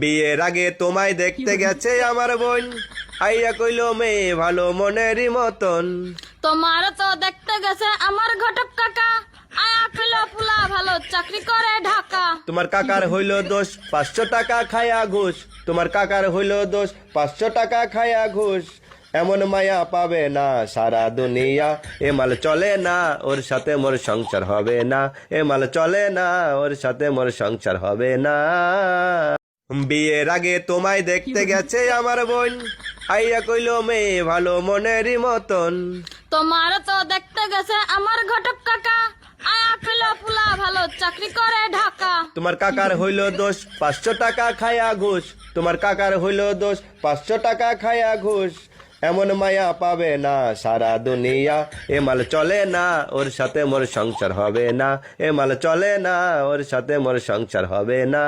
বিয়ের আগে তোমায় দেখতে গেছে আমার বোন, আইয়া কইলো মেয়ে ভালো মনেরই মতন। তোমার তো দেখতে গেছে আমার ঘটক কাকা, আয়া কইলো পুলা ভালো চাকরি করে ঢাকা। তোমার কাকার হইল দোষ 500 টাকা খায়া ঘুষ, তোমার কাকার হইল দোষ 500 টাকা খায়া ঘুষ। এমন মায়া পাবে না সারা দুনিয়া, এ মাল চলে না ওর সাথে মোর সংসার হবে না, এ মাল চলে না ওর সাথে মোর সংসার হবে না। বিয়ের আগে তোমায় দেখতে গেছে আমার বোন, আইয়া কইলো মেয়ে ভালো মনেরই মতন। তোমার তো দেখতে গেছে আমার ঘটক কাকা, আয়া কইলো পুলা ভালো চাকরি করে ঢাকা। তোমার কাকার হইল দোষ 500 টাকা খায়া ঘুষ, তোমার কাকার হইল দোষ 500 টাকা খায়া ঘুষ। এমন মায়া পাবে না সারা দুনিয়া, এ মাল চলে না ওর সাথে মোর সংসার হবে না, এ মাল চলে না ওর সাথে মোর সংসার হবে না।